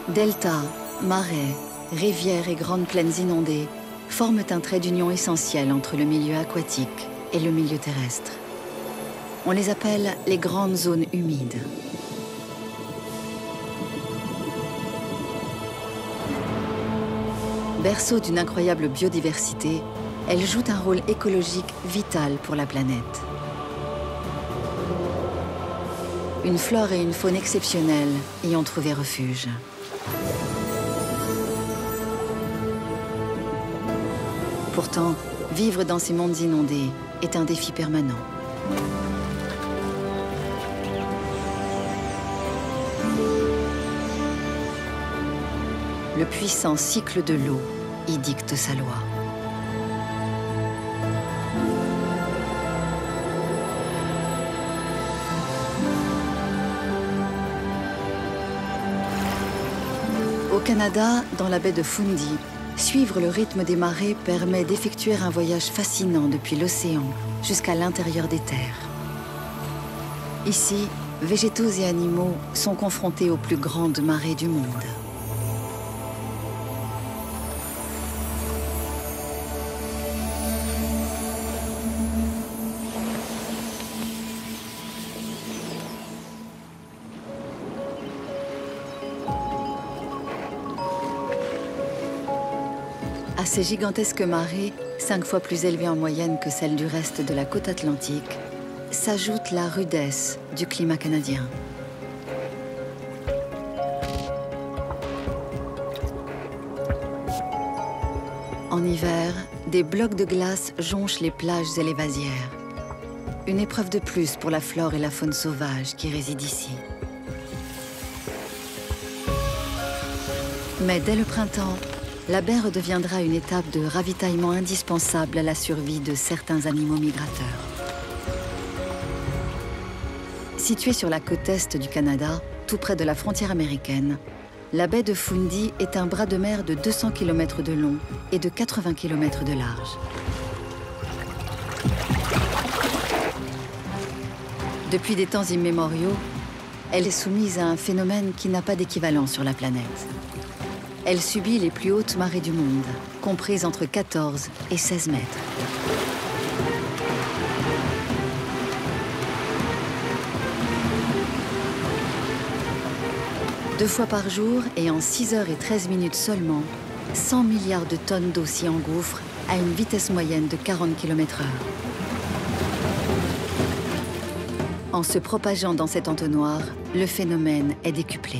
Deltas, marais, rivières et grandes plaines inondées forment un trait d'union essentiel entre le milieu aquatique et le milieu terrestre. On les appelle les grandes zones humides. Berceau d'une incroyable biodiversité, elles jouent un rôle écologique vital pour la planète. Une flore et une faune exceptionnelles y ont trouvé refuge. Pourtant, vivre dans ces mondes inondés est un défi permanent. Le puissant cycle de l'eau y dicte sa loi. Au Canada, dans la baie de Fundy, suivre le rythme des marées permet d'effectuer un voyage fascinant depuis l'océan jusqu'à l'intérieur des terres. Ici, végétaux et animaux sont confrontés aux plus grandes marées du monde. À ces gigantesques marées, 5 fois plus élevées en moyenne que celles du reste de la côte atlantique, s'ajoute la rudesse du climat canadien. En hiver, des blocs de glace jonchent les plages et les vasières. Une épreuve de plus pour la flore et la faune sauvage qui résident ici. Mais dès le printemps, la baie redeviendra une étape de ravitaillement indispensable à la survie de certains animaux migrateurs. Située sur la côte est du Canada, tout près de la frontière américaine, la baie de Fundy est un bras de mer de 200 km de long et de 80 km de large. Depuis des temps immémoriaux, elle est soumise à un phénomène qui n'a pas d'équivalent sur la planète. Elle subit les plus hautes marées du monde, comprises entre 14 et 16 mètres. Deux fois par jour et en 6 heures et 13 minutes seulement, 100 milliards de tonnes d'eau s'y engouffrent à une vitesse moyenne de 40 km/h. En se propageant dans cet entonnoir, le phénomène est décuplé.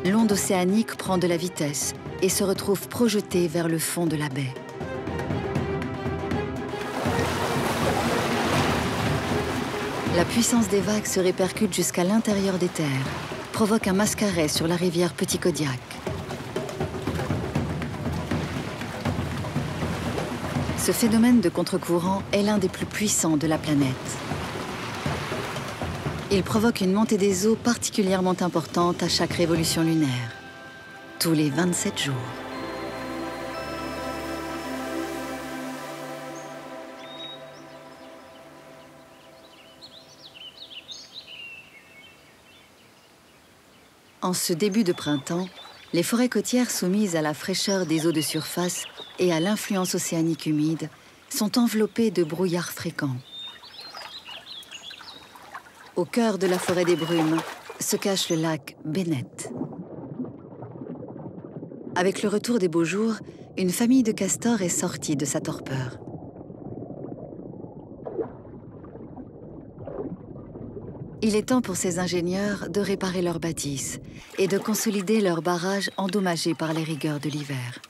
L'onde océanique prend de la vitesse et se retrouve projetée vers le fond de la baie. La puissance des vagues se répercute jusqu'à l'intérieur des terres, provoque un mascaret sur la rivière Petit Kodiak. Ce phénomène de contre-courant est l'un des plus puissants de la planète. Il provoque une montée des eaux particulièrement importante à chaque révolution lunaire, tous les 27 jours. En ce début de printemps, les forêts côtières soumises à la fraîcheur des eaux de surface et à l'influence océanique humide sont enveloppées de brouillards fréquents. Au cœur de la forêt des brumes se cache le lac Bennett. Avec le retour des beaux jours, une famille de castors est sortie de sa torpeur. Il est temps pour ces ingénieurs de réparer leur bâtisse et de consolider leurs barrages endommagés par les rigueurs de l'hiver.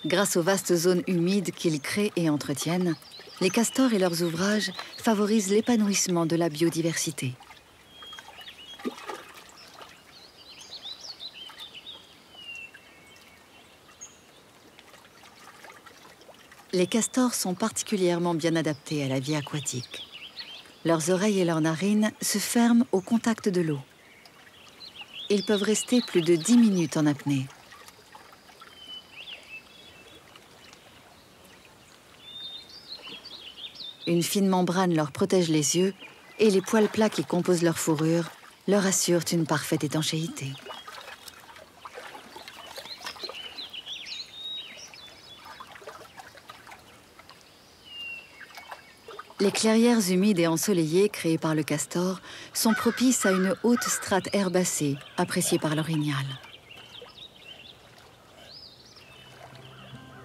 Grâce aux vastes zones humides qu'ils créent et entretiennent, les castors et leurs ouvrages favorisent l'épanouissement de la biodiversité. Les castors sont particulièrement bien adaptés à la vie aquatique. Leurs oreilles et leurs narines se ferment au contact de l'eau. Ils peuvent rester plus de 10 minutes en apnée. Une fine membrane leur protège les yeux et les poils plats qui composent leur fourrure leur assurent une parfaite étanchéité. Les clairières humides et ensoleillées créées par le castor sont propices à une haute strate herbacée appréciée par l'orignal.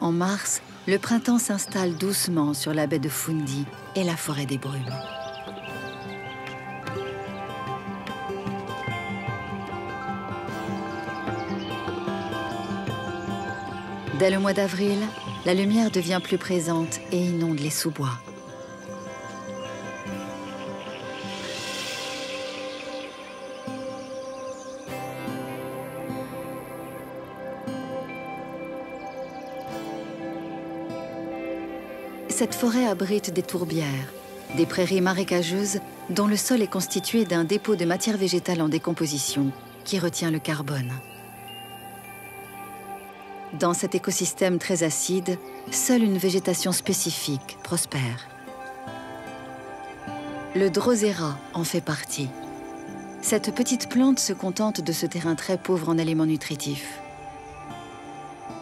En mars, le printemps s'installe doucement sur la baie de Fundy et la forêt des brumes. Dès le mois d'avril, la lumière devient plus présente et inonde les sous-bois. Cette forêt abrite des tourbières, des prairies marécageuses dont le sol est constitué d'un dépôt de matière végétale en décomposition qui retient le carbone. Dans cet écosystème très acide, seule une végétation spécifique prospère. Le drosera en fait partie. Cette petite plante se contente de ce terrain très pauvre en éléments nutritifs.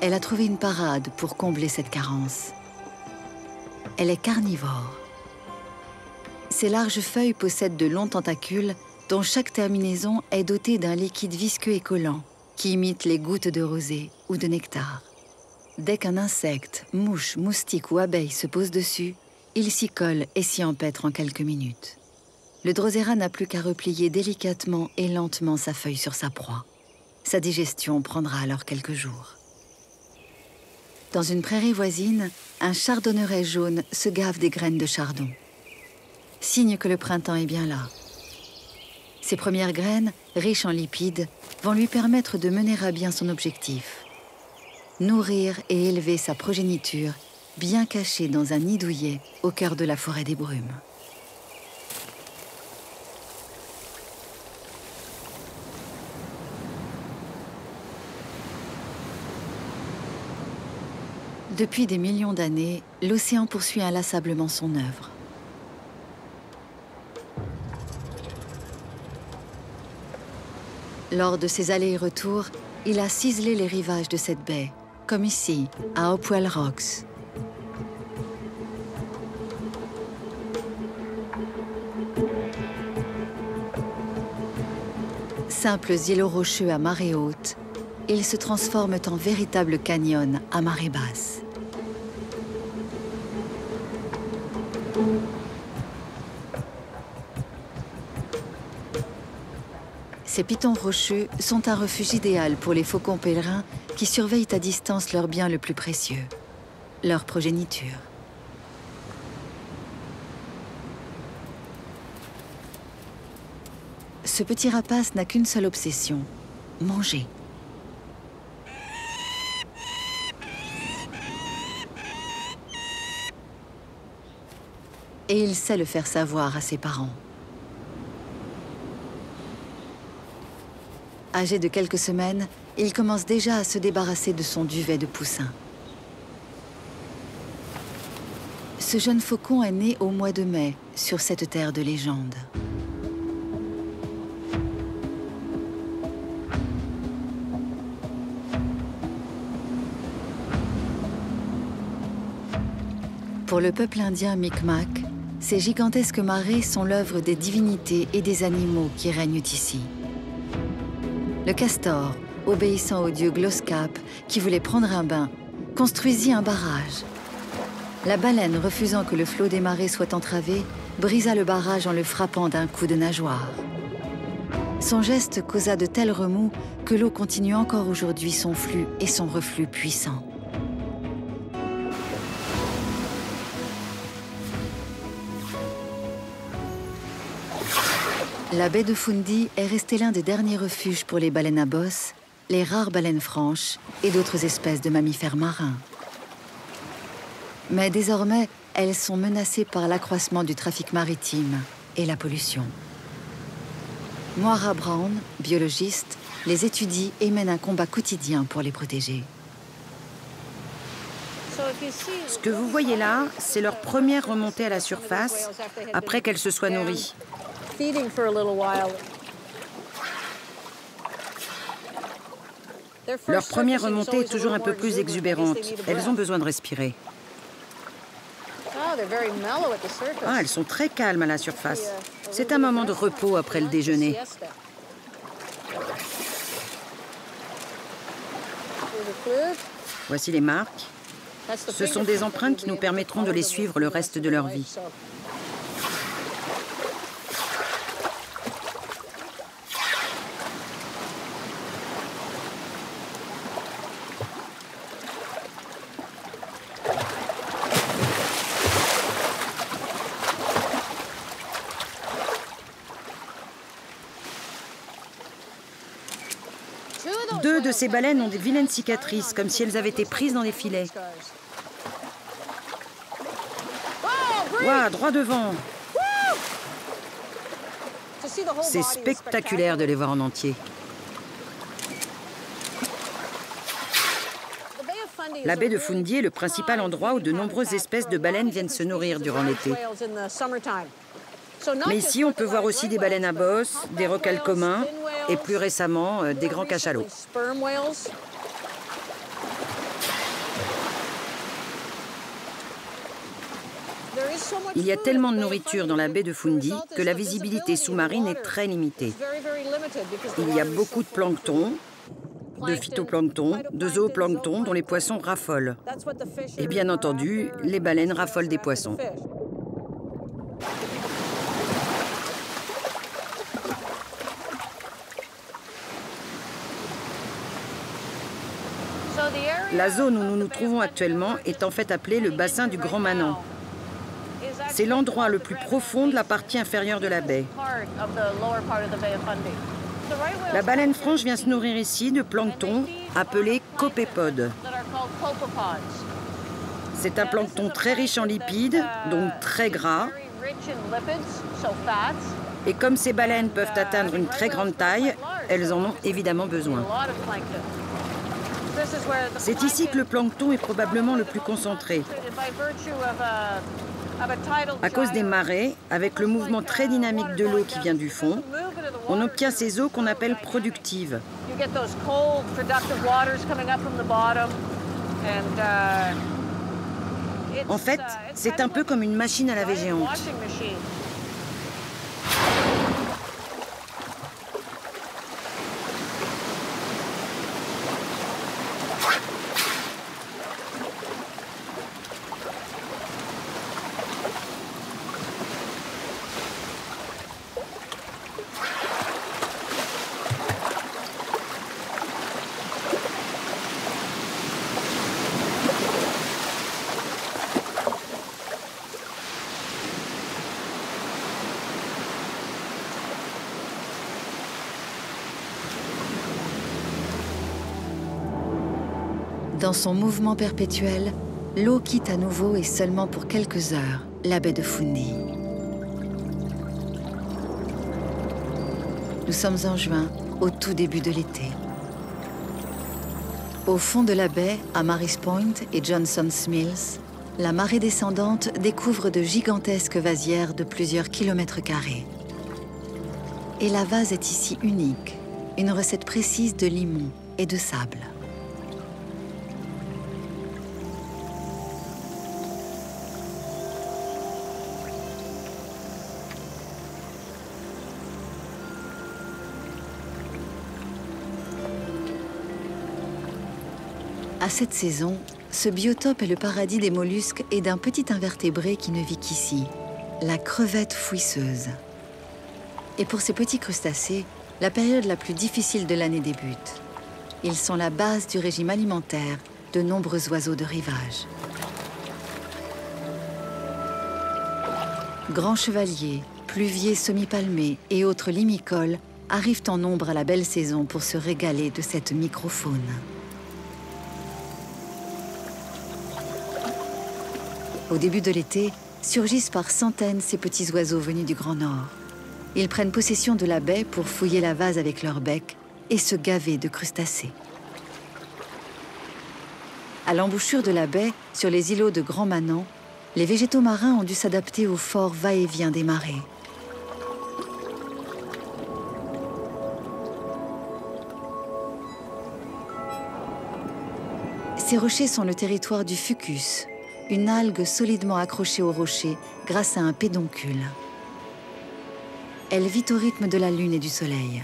Elle a trouvé une parade pour combler cette carence. Elle est carnivore. Ses larges feuilles possèdent de longs tentacules dont chaque terminaison est dotée d'un liquide visqueux et collant qui imite les gouttes de rosée ou de nectar. Dès qu'un insecte, mouche, moustique ou abeille se pose dessus, il s'y colle et s'y empêtre en quelques minutes. Le drosera n'a plus qu'à replier délicatement et lentement sa feuille sur sa proie. Sa digestion prendra alors quelques jours. Dans une prairie voisine, un chardonneret jaune se gave des graines de chardon. Signe que le printemps est bien là. Ces premières graines, riches en lipides, vont lui permettre de mener à bien son objectif. Nourrir et élever sa progéniture, bien cachée dans un nid douillet au cœur de la forêt des brumes. Depuis des millions d'années, l'océan poursuit inlassablement son œuvre. Lors de ses allers et retours, il a ciselé les rivages de cette baie, comme ici, à Hopewell Rocks. Simples îlots rocheux à marée haute, ils se transforment en véritables canyons à marée basse. Ces pitons rocheux sont un refuge idéal pour les faucons pèlerins qui surveillent à distance leur bien le plus précieux, leur progéniture. Ce petit rapace n'a qu'une seule obsession, manger. Et il sait le faire savoir à ses parents. Âgé de quelques semaines, il commence déjà à se débarrasser de son duvet de poussin. Ce jeune faucon est né au mois de mai, sur cette terre de légende. Pour le peuple indien Micmac, ces gigantesques marées sont l'œuvre des divinités et des animaux qui règnent ici. Le castor, obéissant au dieu Gloskap, qui voulait prendre un bain, construisit un barrage. La baleine, refusant que le flot des marées soit entravé, brisa le barrage en le frappant d'un coup de nageoire. Son geste causa de tels remous que l'eau continue encore aujourd'hui son flux et son reflux puissant. La baie de Fundy est restée l'un des derniers refuges pour les baleines à bosse, les rares baleines franches et d'autres espèces de mammifères marins. Mais désormais, elles sont menacées par l'accroissement du trafic maritime et la pollution. Moira Brown, biologiste, les étudie et mène un combat quotidien pour les protéger. Ce que vous voyez là, c'est leur première remontée à la surface après qu'elles se soient nourries. Leur première remontée est toujours un peu plus exubérante. Elles ont besoin de respirer. Ah, elles sont très calmes à la surface. C'est un moment de repos après le déjeuner. Voici les marques. Ce sont des empreintes qui nous permettront de les suivre le reste de leur vie. Deux de ces baleines ont des vilaines cicatrices, comme si elles avaient été prises dans des filets. Ouah, droit devant! C'est spectaculaire de les voir en entier. La baie de Fundy est le principal endroit où de nombreuses espèces de baleines viennent se nourrir durant l'été. Mais ici, on peut voir aussi des baleines à bosse, des rocals communs et plus récemment, des grands cachalots. Il y a tellement de nourriture dans la baie de Fundy que la visibilité sous-marine est très limitée. Il y a beaucoup de plancton, de phytoplancton, de zooplancton dont les poissons raffolent. Et bien entendu, les baleines raffolent des poissons. La zone où nous nous trouvons actuellement est en fait appelée le bassin du Grand Manant. C'est l'endroit le plus profond de la partie inférieure de la baie. La baleine franche vient se nourrir ici de plancton appelé copépodes. C'est un plancton très riche en lipides, donc très gras. Et comme ces baleines peuvent atteindre une très grande taille, elles en ont évidemment besoin. C'est ici que le plancton est probablement le plus concentré. À cause des marées, avec le mouvement très dynamique de l'eau qui vient du fond, on obtient ces eaux qu'on appelle productives. En fait, c'est un peu comme une machine à laver géante. Dans son mouvement perpétuel, l'eau quitte à nouveau et seulement pour quelques heures la baie de Fundy. Nous sommes en juin, au tout début de l'été. Au fond de la baie, à Mary's Point et Johnson's Mills, la marée descendante découvre de gigantesques vasières de plusieurs kilomètres carrés. Et la vase est ici unique, une recette précise de limon et de sable. À cette saison, ce biotope est le paradis des mollusques et d'un petit invertébré qui ne vit qu'ici, la crevette fouisseuse. Et pour ces petits crustacés, la période la plus difficile de l'année débute. Ils sont la base du régime alimentaire de nombreux oiseaux de rivage. Grands chevaliers, pluviers semi-palmés et autres limicoles arrivent en nombre à la belle saison pour se régaler de cette microfaune. Au début de l'été, surgissent par centaines ces petits oiseaux venus du Grand Nord. Ils prennent possession de la baie pour fouiller la vase avec leur bec et se gaver de crustacés. À l'embouchure de la baie, sur les îlots de Grand Manant, les végétaux marins ont dû s'adapter au fort va-et-vient des marées. Ces rochers sont le territoire du fucus, une algue solidement accrochée au rocher grâce à un pédoncule. Elle vit au rythme de la lune et du soleil.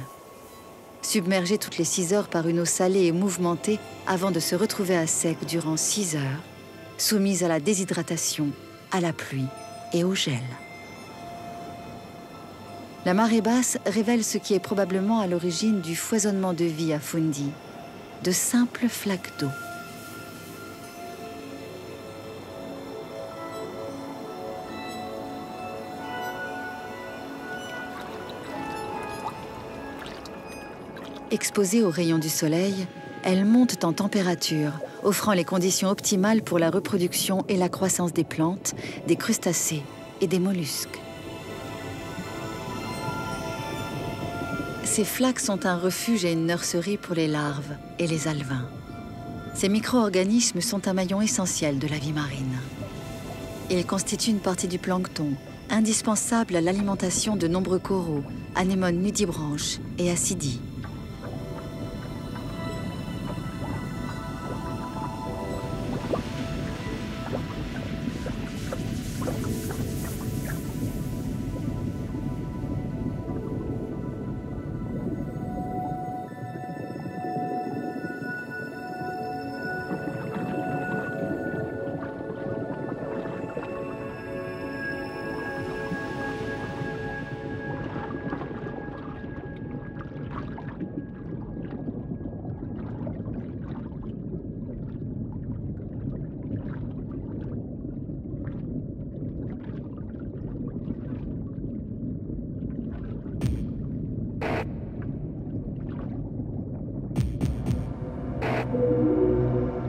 Submergée toutes les 6 heures par une eau salée et mouvementée avant de se retrouver à sec durant 6 heures, soumise à la déshydratation, à la pluie et au gel. La marée basse révèle ce qui est probablement à l'origine du foisonnement de vie à Fundy, de simples flaques d'eau. Exposées aux rayons du soleil, elles montent en température, offrant les conditions optimales pour la reproduction et la croissance des plantes, des crustacés et des mollusques. Ces flaques sont un refuge et une nurserie pour les larves et les alevins. Ces micro-organismes sont un maillon essentiel de la vie marine. Ils constituent une partie du plancton, indispensable à l'alimentation de nombreux coraux, anémones nudibranches et acidies.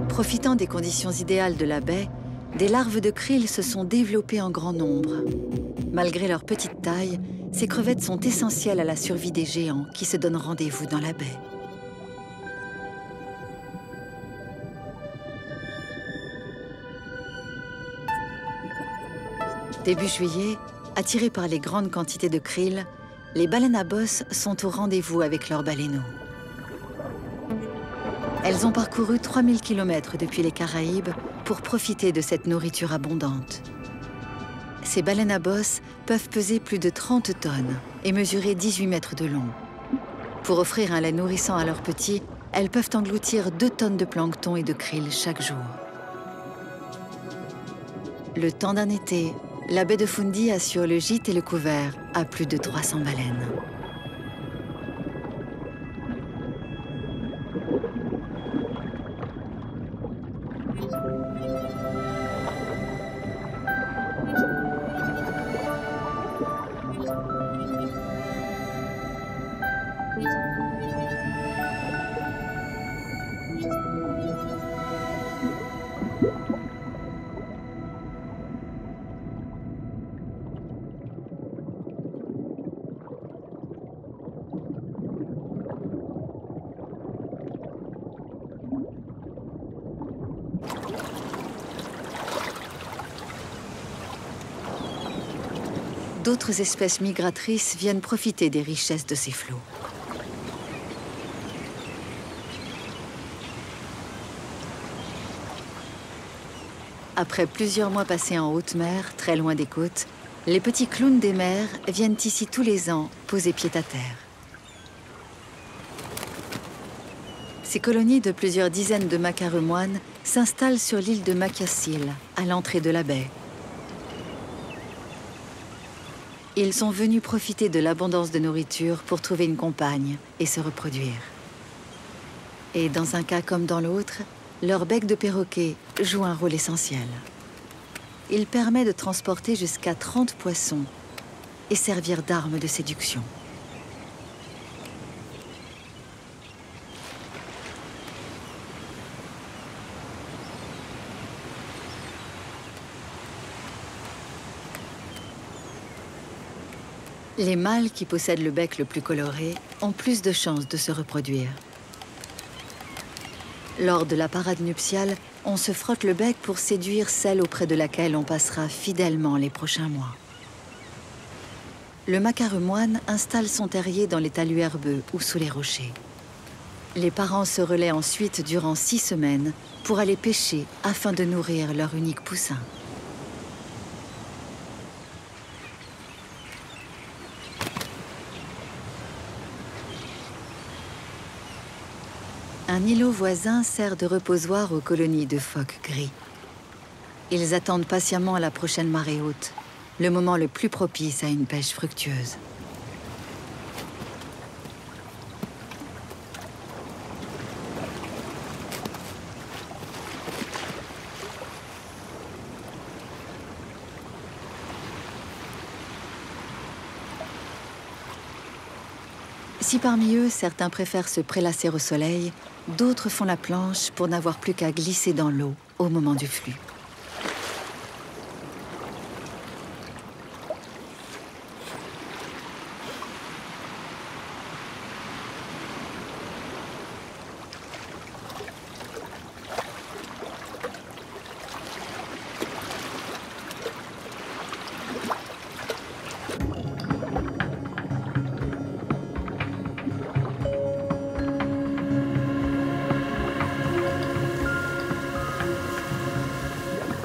Profitant des conditions idéales de la baie, des larves de krill se sont développées en grand nombre. Malgré leur petite taille, ces crevettes sont essentielles à la survie des géants qui se donnent rendez-vous dans la baie. Début juillet, attirées par les grandes quantités de krill, les baleines à bosse sont au rendez-vous avec leurs baleineaux. Elles ont parcouru 3000 km depuis les Caraïbes pour profiter de cette nourriture abondante. Ces baleines à bosse peuvent peser plus de 30 tonnes et mesurer 18 mètres de long. Pour offrir un lait nourrissant à leurs petits, elles peuvent engloutir 2 tonnes de plancton et de krill chaque jour. Le temps d'un été, la baie de Fundy assure le gîte et le couvert à plus de 300 baleines. D'autres espèces migratrices viennent profiter des richesses de ces flots. Après plusieurs mois passés en haute mer, très loin des côtes, les petits clowns des mers viennent ici tous les ans poser pied à terre. Ces colonies de plusieurs dizaines de macaremoines s'installent sur l'île de Maciasil, à l'entrée de la baie. Ils sont venus profiter de l'abondance de nourriture pour trouver une compagne et se reproduire. Et dans un cas comme dans l'autre, leur bec de perroquet joue un rôle essentiel. Il permet de transporter jusqu'à 30 poissons et servir d'arme de séduction. Les mâles qui possèdent le bec le plus coloré ont plus de chances de se reproduire. Lors de la parade nuptiale, on se frotte le bec pour séduire celle auprès de laquelle on passera fidèlement les prochains mois. Le macaremoine installe son terrier dans les talus herbeux ou sous les rochers. Les parents se relaient ensuite durant 6 semaines pour aller pêcher afin de nourrir leur unique poussin. Un îlot voisin sert de reposoir aux colonies de phoques gris. Ils attendent patiemment la prochaine marée haute, le moment le plus propice à une pêche fructueuse. Si parmi eux, certains préfèrent se prélasser au soleil, d'autres font la planche pour n'avoir plus qu'à glisser dans l'eau au moment du flux.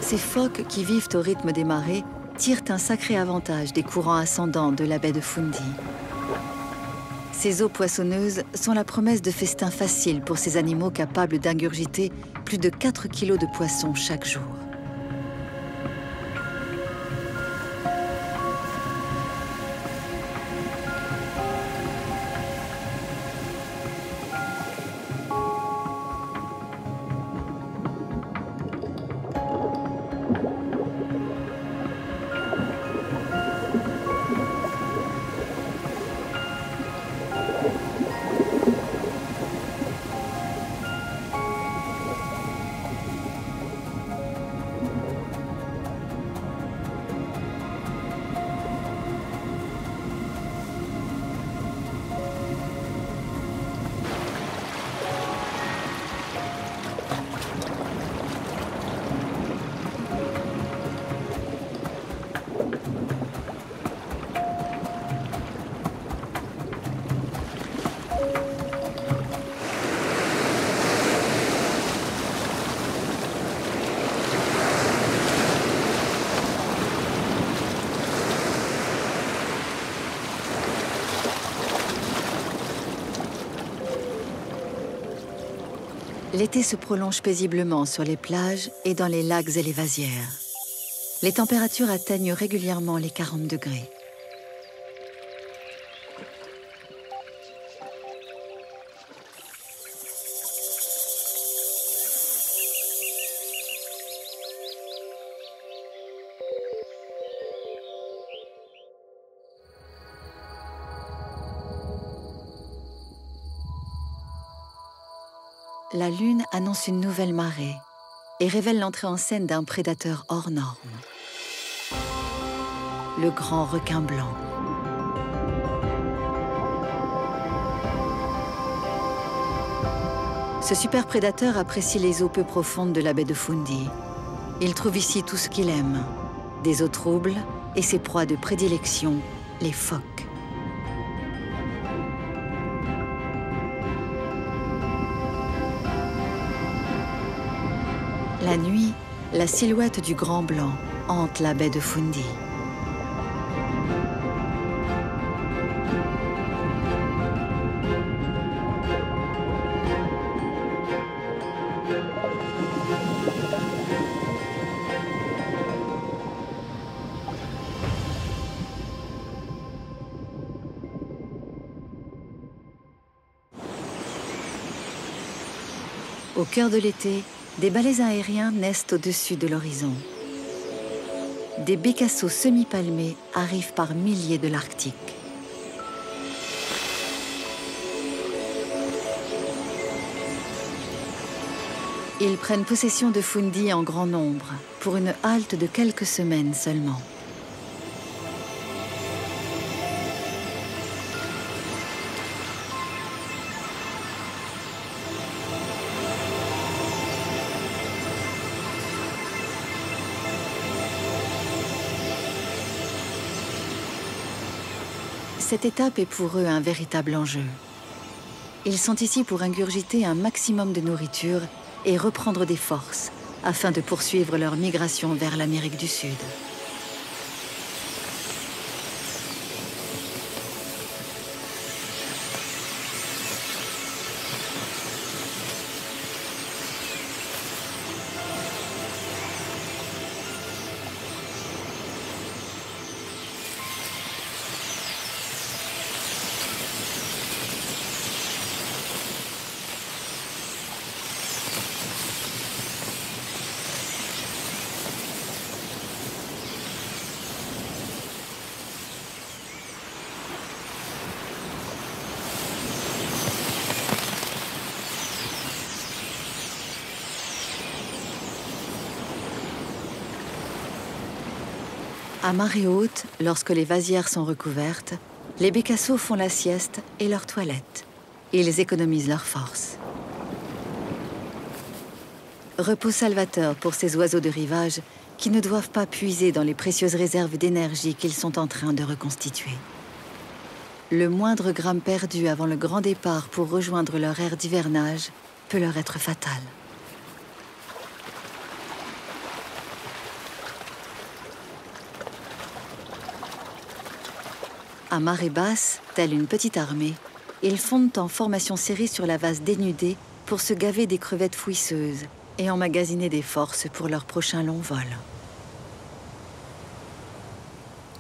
Ces phoques qui vivent au rythme des marées tirent un sacré avantage des courants ascendants de la baie de Fundy. Ces eaux poissonneuses sont la promesse de festins faciles pour ces animaux capables d'ingurgiter plus de 4 kilos de poissons chaque jour. L'été se prolonge paisiblement sur les plages et dans les lacs et les vasières. Les températures atteignent régulièrement les 40 degrés. La lune annonce une nouvelle marée et révèle l'entrée en scène d'un prédateur hors norme. Le grand requin blanc. Ce super prédateur apprécie les eaux peu profondes de la baie de Fundy. Il trouve ici tout ce qu'il aime, des eaux troubles et ses proies de prédilection, les phoques. La nuit, la silhouette du grand blanc hante la baie de Fundy. Au cœur de l'été, des balais aériens naissent au-dessus de l'horizon. Des bécassos semi-palmés arrivent par milliers de l'Arctique. Ils prennent possession de Fundy en grand nombre, pour une halte de quelques semaines seulement. Cette étape est pour eux un véritable enjeu. Ils sont ici pour ingurgiter un maximum de nourriture et reprendre des forces afin de poursuivre leur migration vers l'Amérique du Sud. À marée haute, lorsque les vasières sont recouvertes, les bécassos font la sieste et leur toilette. Ils économisent leurs forces. Repos salvateur pour ces oiseaux de rivage qui ne doivent pas puiser dans les précieuses réserves d'énergie qu'ils sont en train de reconstituer. Le moindre gramme perdu avant le grand départ pour rejoindre leur ère d'hivernage peut leur être fatal. À marée basse, telle une petite armée, ils fondent en formation serrée sur la vase dénudée pour se gaver des crevettes fouisseuses et emmagasiner des forces pour leur prochain long vol.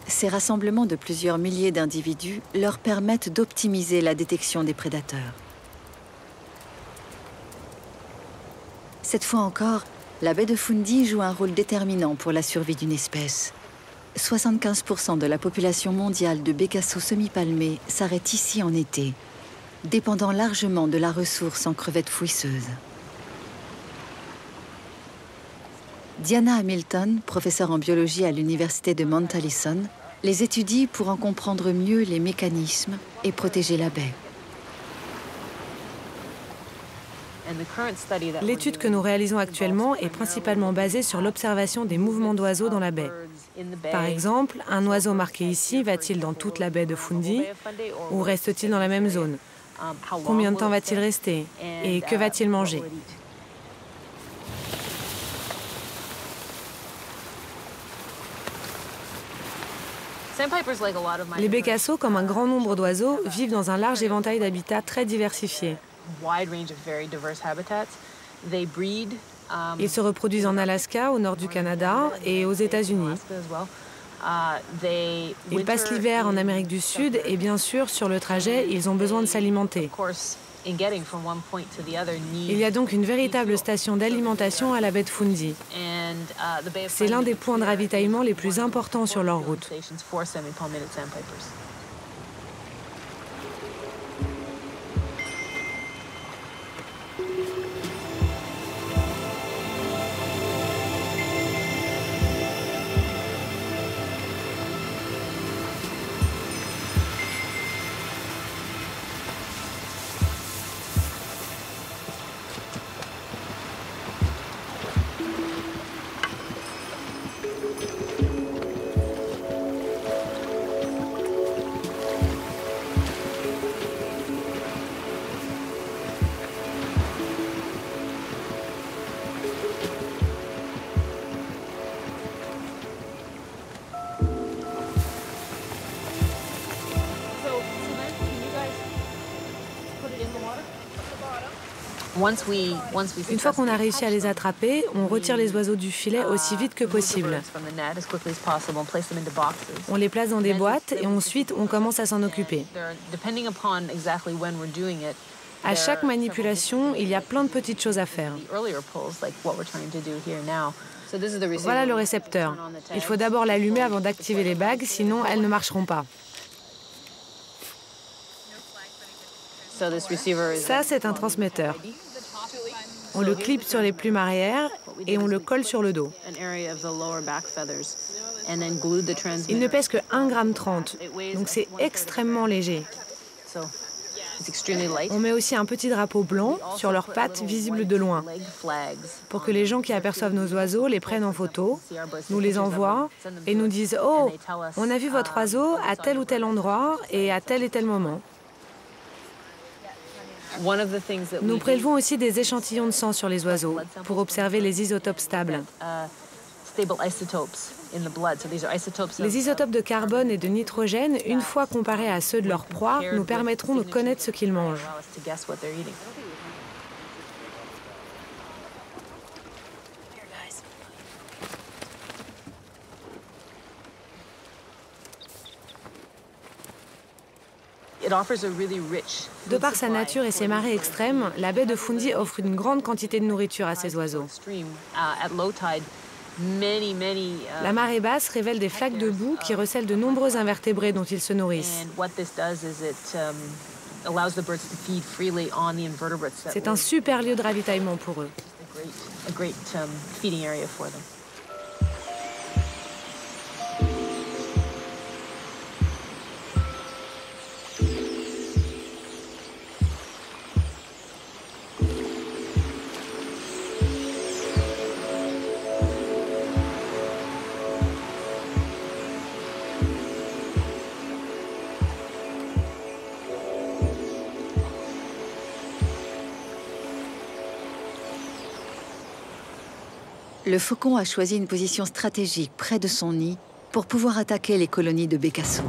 Ces rassemblements de plusieurs milliers d'individus leur permettent d'optimiser la détection des prédateurs. Cette fois encore, la baie de Fundy joue un rôle déterminant pour la survie d'une espèce. 75% de la population mondiale de bécassos semi-palmés s'arrête ici en été, dépendant largement de la ressource en crevettes fouisseuses. Diana Hamilton, professeure en biologie à l'université de Mount Allison, les étudie pour en comprendre mieux les mécanismes et protéger la baie. L'étude que nous réalisons actuellement est principalement basée sur l'observation des mouvements d'oiseaux dans la baie. Par exemple, un oiseau marqué ici va-t-il dans toute la baie de Fundy ou reste-t-il dans la même zone? Combien de temps va-t-il rester? Et que va-t-il manger? Les bécassos, comme un grand nombre d'oiseaux, vivent dans un large éventail d'habitats très diversifiés. Ils se reproduisent en Alaska, au nord du Canada et aux États-Unis. Ils passent l'hiver en Amérique du Sud et bien sûr, sur le trajet, ils ont besoin de s'alimenter. Il y a donc une véritable station d'alimentation à la baie de Fundy. C'est l'un des points de ravitaillement les plus importants sur leur route. Une fois qu'on a réussi à les attraper, on retire les oiseaux du filet aussi vite que possible. On les place dans des boîtes et ensuite on commence à s'en occuper. À chaque manipulation, il y a plein de petites choses à faire. Voilà le récepteur. Il faut d'abord l'allumer avant d'activer les bagues, sinon elles ne marcheront pas. Ça, c'est un transmetteur. On le clip sur les plumes arrière et on le colle sur le dos. Il ne pèse que 1,30 g, donc c'est extrêmement léger. On met aussi un petit drapeau blanc sur leurs pattes visibles de loin, pour que les gens qui aperçoivent nos oiseaux les prennent en photo, nous les envoient et nous disent « Oh, on a vu votre oiseau à tel ou tel endroit et à tel et tel moment ». Nous prélevons aussi des échantillons de sang sur les oiseaux pour observer les isotopes stables. Les isotopes de carbone et de nitrogène, une fois comparés à ceux de leur proie, nous permettront de connaître ce qu'ils mangent. De par sa nature et ses marées extrêmes, la baie de Fundy offre une grande quantité de nourriture à ces oiseaux. La marée basse révèle des flaques de boue qui recèlent de nombreux invertébrés dont ils se nourrissent. C'est un super lieu de ravitaillement pour eux. Le faucon a choisi une position stratégique près de son nid pour pouvoir attaquer les colonies de bécassos.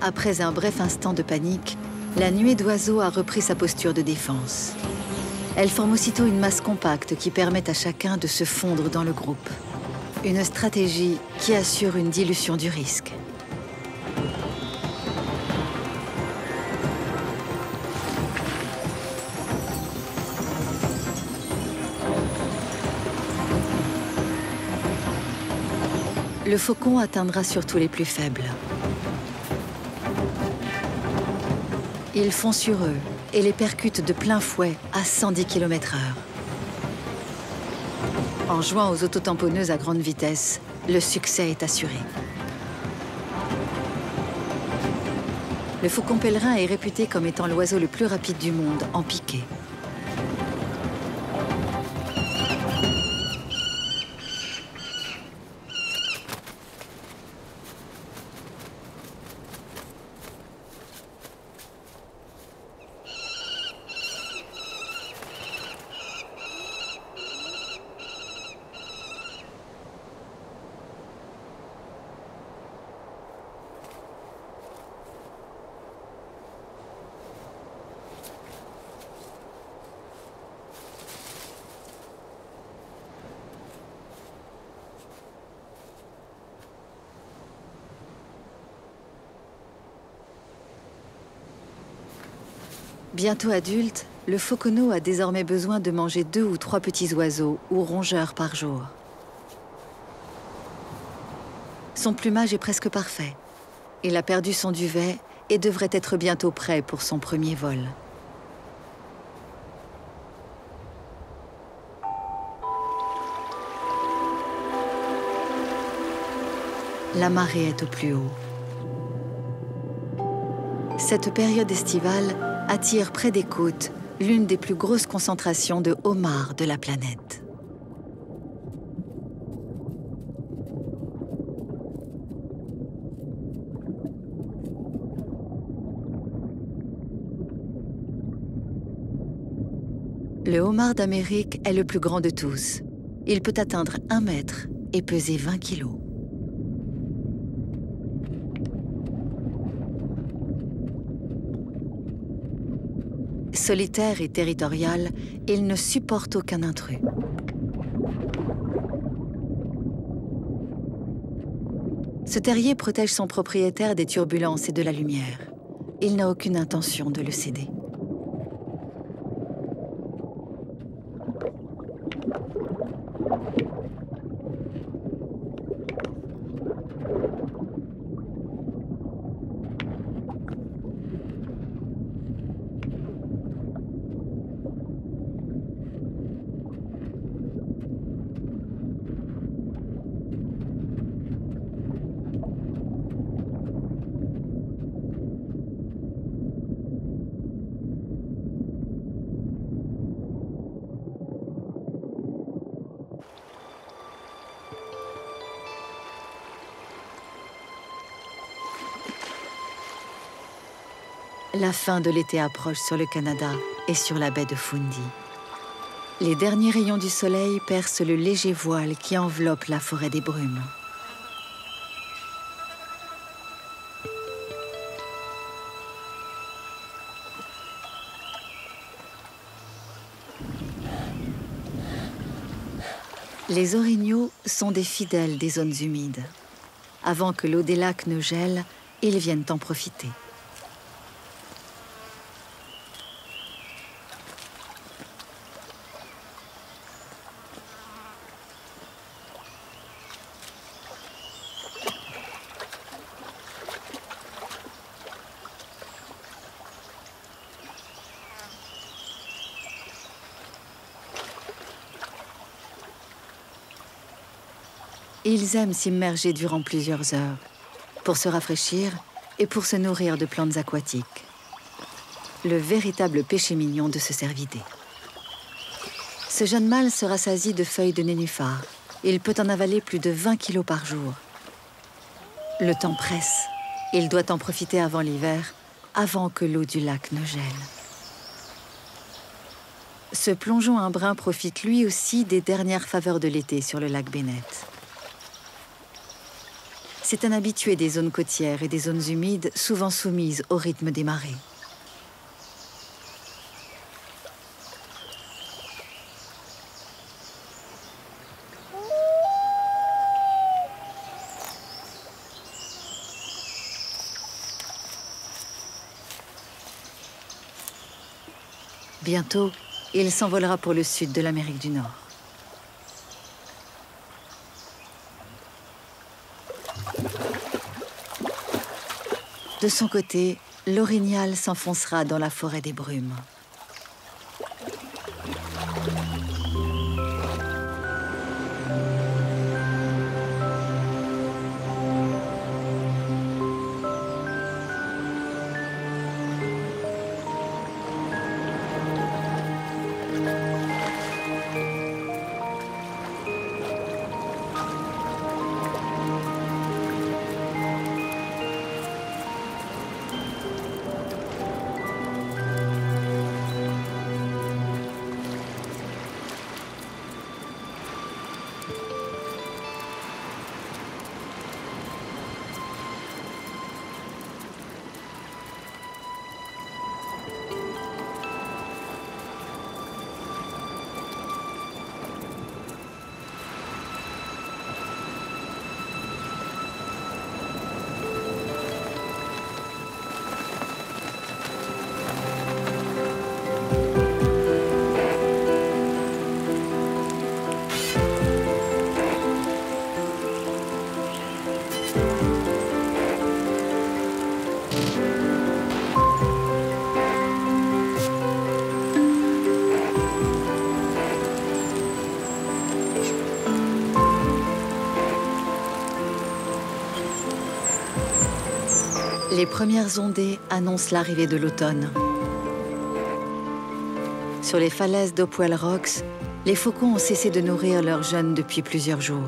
Après un bref instant de panique, la nuée d'oiseaux a repris sa posture de défense. Elle forme aussitôt une masse compacte qui permet à chacun de se fondre dans le groupe. Une stratégie qui assure une dilution du risque. Le faucon atteindra surtout les plus faibles. Ils font sur eux et les percutent de plein fouet à 110 km/h. En jouant aux autotamponneuses à grande vitesse, le succès est assuré. Le faucon pèlerin est réputé comme étant l'oiseau le plus rapide du monde en piqué. Bientôt adulte, le fauconneau a désormais besoin de manger 2 ou 3 petits oiseaux ou rongeurs par jour. Son plumage est presque parfait. Il a perdu son duvet et devrait être bientôt prêt pour son premier vol. La marée est au plus haut. Cette période estivale attire près des côtes l'une des plus grosses concentrations de homards de la planète. Le homard d'Amérique est le plus grand de tous. Il peut atteindre 1 mètre et peser 20 kilos. Solitaire et territorial, il ne supporte aucun intrus. Ce terrier protège son propriétaire des turbulences et de la lumière. Il n'a aucune intention de le céder. La fin de l'été approche sur le Canada et sur la baie de Fundy. Les derniers rayons du soleil percent le léger voile qui enveloppe la forêt des brumes. Les orignaux sont des fidèles des zones humides. Avant que l'eau des lacs ne gèle, ils viennent en profiter. Ils aiment s'immerger durant plusieurs heures, pour se rafraîchir et pour se nourrir de plantes aquatiques. Le véritable péché mignon de ce cervidé. Ce jeune mâle se rassasie de feuilles de nénuphar. Il peut en avaler plus de 20 kilos par jour. Le temps presse. Il doit en profiter avant l'hiver, avant que l'eau du lac ne gèle. Ce plongeon un brin profite lui aussi des dernières faveurs de l'été sur le lac Bennett. C'est un habitué des zones côtières et des zones humides, souvent soumises au rythme des marées. Bientôt, il s'envolera pour le sud de l'Amérique du Nord. De son côté, l'orignal s'enfoncera dans la forêt des brumes. Les premières ondées annoncent l'arrivée de l'automne. Sur les falaises d'Hopewell Rocks, les faucons ont cessé de nourrir leurs jeunes depuis plusieurs jours.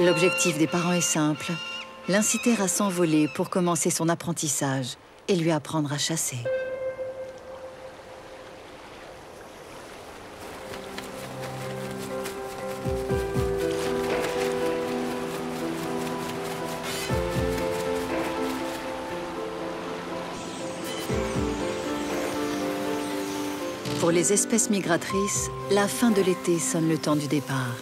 L'objectif des parents est simple, l'inciter à s'envoler pour commencer son apprentissage et lui apprendre à chasser. Pour les espèces migratrices, la fin de l'été sonne le temps du départ.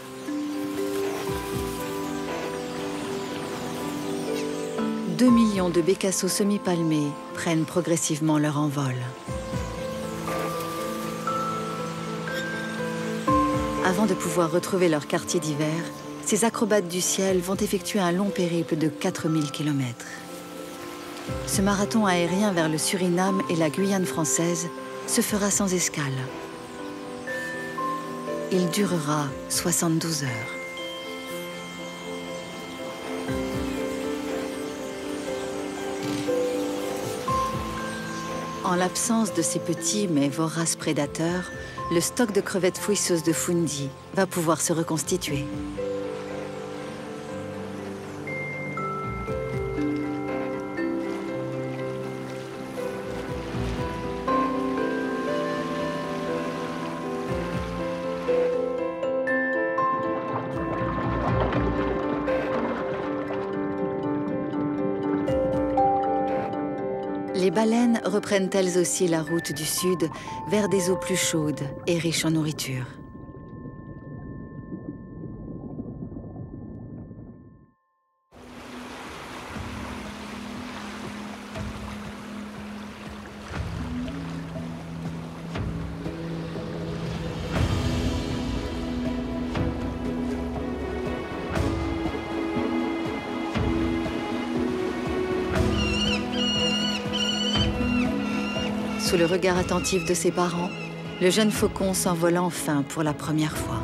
« 2 millions de bécassos semi-palmés prennent progressivement leur envol. Avant de pouvoir retrouver leur quartier d'hiver, ces acrobates du ciel vont effectuer un long périple de 4000 km. Ce marathon aérien vers le Suriname et la Guyane française se fera sans escale. Il durera 72 heures. En l'absence de ces petits mais voraces prédateurs, le stock de crevettes fouisseuses de Fundy va pouvoir se reconstituer. Les baleines reprennent elles aussi la route du sud vers des eaux plus chaudes et riches en nourriture. Sous le regard attentif de ses parents, le jeune faucon s'envole enfin pour la première fois.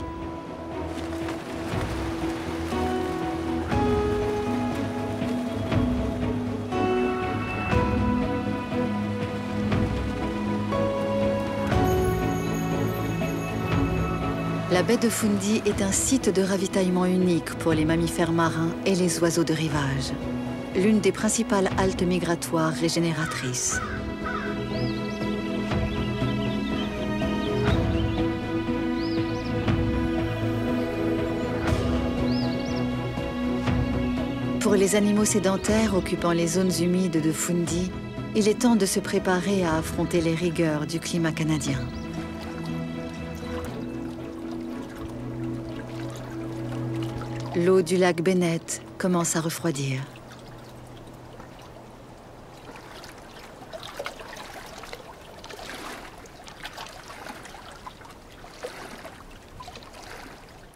La baie de Fundy est un site de ravitaillement unique pour les mammifères marins et les oiseaux de rivage. L'une des principales haltes migratoires régénératrices. Pour les animaux sédentaires occupant les zones humides de Fundy, il est temps de se préparer à affronter les rigueurs du climat canadien. L'eau du lac Bennett commence à refroidir.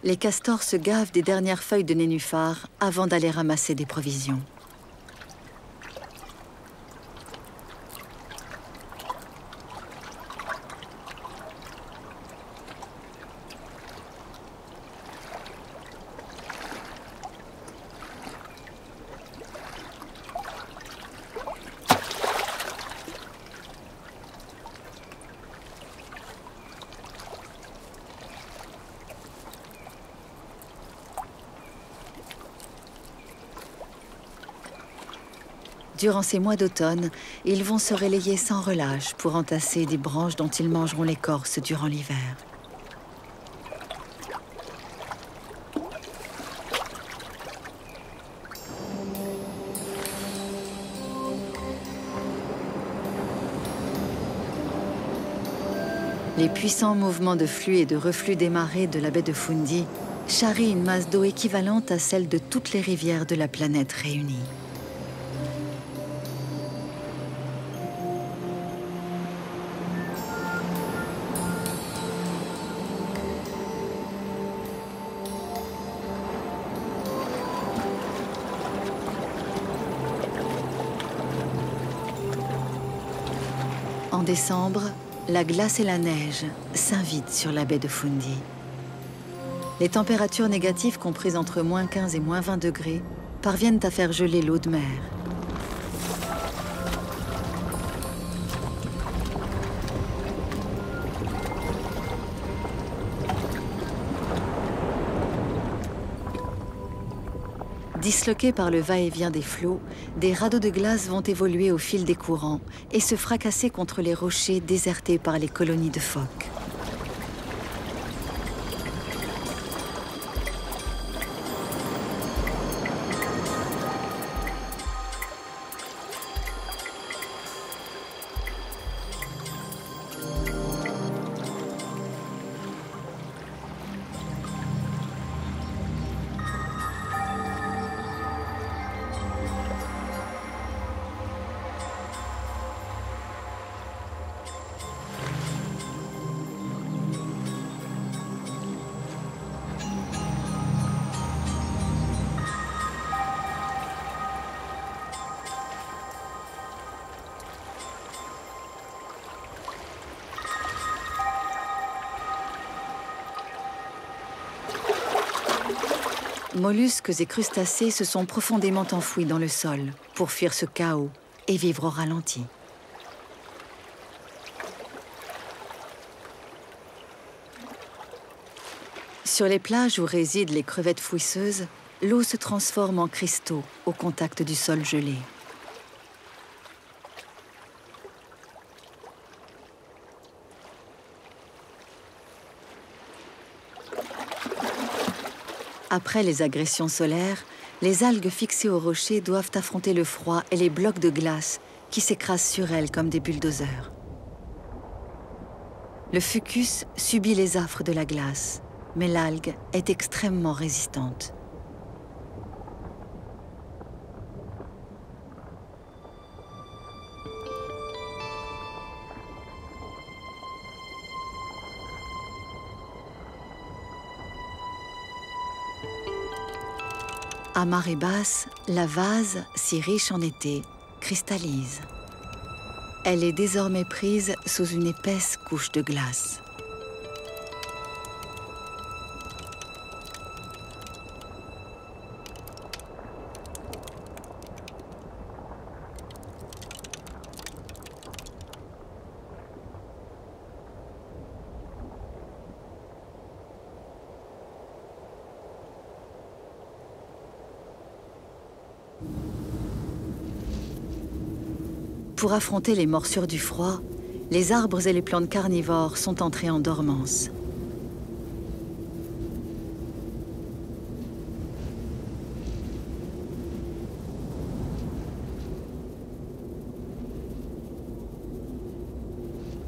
Les castors se gavent des dernières feuilles de nénuphar avant d'aller ramasser des provisions. Durant ces mois d'automne, ils vont se relayer sans relâche pour entasser des branches dont ils mangeront l'écorce durant l'hiver. Les puissants mouvements de flux et de reflux des marées de la baie de Fundy charrient une masse d'eau équivalente à celle de toutes les rivières de la planète réunies. En décembre, la glace et la neige s'invitent sur la baie de Fundy. Les températures négatives comprises entre -15 et -20 degrés parviennent à faire geler l'eau de mer. Disloqués par le va-et-vient des flots, des radeaux de glace vont évoluer au fil des courants et se fracasser contre les rochers désertés par les colonies de phoques. Mollusques et crustacés se sont profondément enfouis dans le sol pour fuir ce chaos et vivre au ralenti. Sur les plages où résident les crevettes fouisseuses, l'eau se transforme en cristaux au contact du sol gelé. Après les agressions solaires, les algues fixées aux rochers doivent affronter le froid et les blocs de glace qui s'écrasent sur elles comme des bulldozers. Le fucus subit les affres de la glace, mais l'algue est extrêmement résistante. À marée basse, la vase, si riche en été, cristallise. Elle est désormais prise sous une épaisse couche de glace. Pour affronter les morsures du froid, les arbres et les plantes carnivores sont entrés en dormance.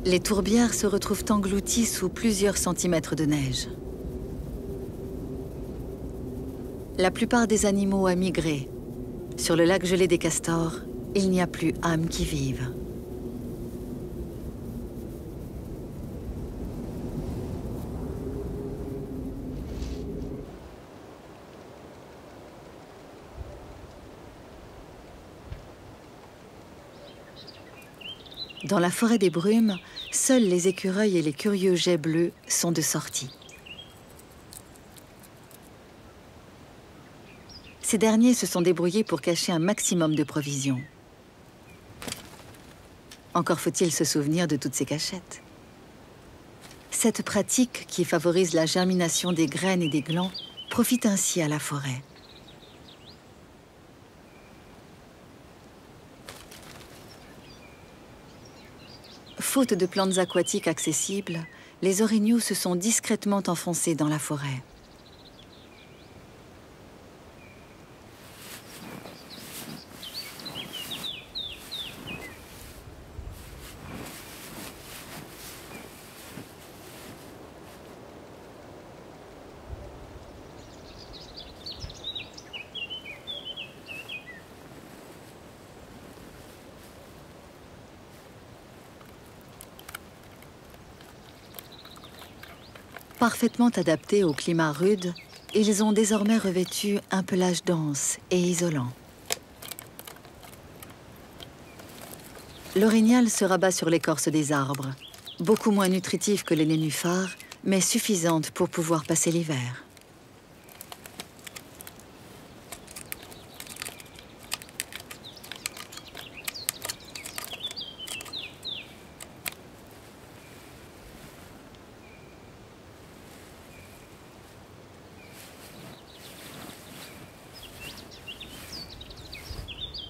Les tourbières se retrouvent englouties sous plusieurs centimètres de neige. La plupart des animaux a migré. Sur le lac gelé des Castors, il n'y a plus âme qui vive. Dans la forêt des brumes, seuls les écureuils et les curieux geais bleus sont de sortie. Ces derniers se sont débrouillés pour cacher un maximum de provisions. Encore faut-il se souvenir de toutes ces cachettes. Cette pratique, qui favorise la germination des graines et des glands, profite ainsi à la forêt. Faute de plantes aquatiques accessibles, les orignaux se sont discrètement enfoncés dans la forêt. Parfaitement adaptés au climat rude, ils ont désormais revêtu un pelage dense et isolant. L'orignal se rabat sur l'écorce des arbres, beaucoup moins nutritive que les nénuphars, mais suffisante pour pouvoir passer l'hiver.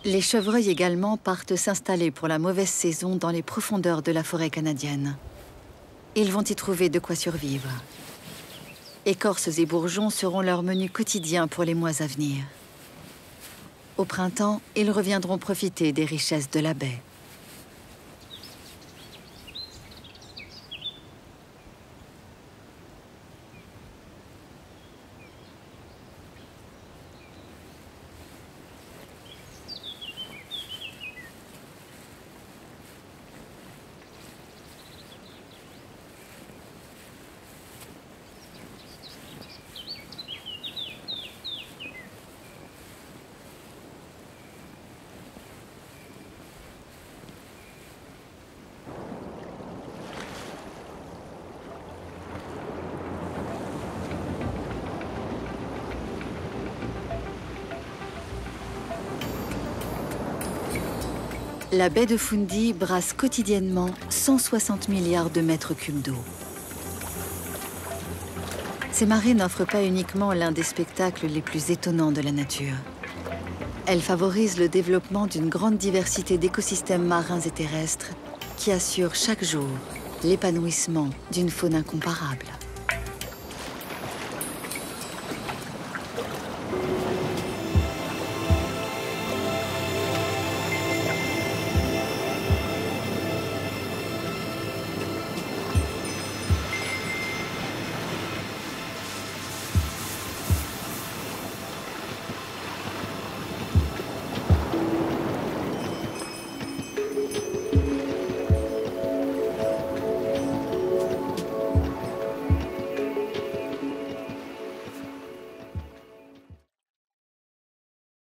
Les chevreuils également partent s'installer pour la mauvaise saison dans les profondeurs de la forêt canadienne. Ils vont y trouver de quoi survivre. Écorces et bourgeons seront leur menu quotidien pour les mois à venir. Au printemps, ils reviendront profiter des richesses de la baie. La baie de Fundy brasse quotidiennement 160 milliards de mètres cubes d'eau. Ces marées n'offrent pas uniquement l'un des spectacles les plus étonnants de la nature. Elles favorisent le développement d'une grande diversité d'écosystèmes marins et terrestres qui assurent chaque jour l'épanouissement d'une faune incomparable.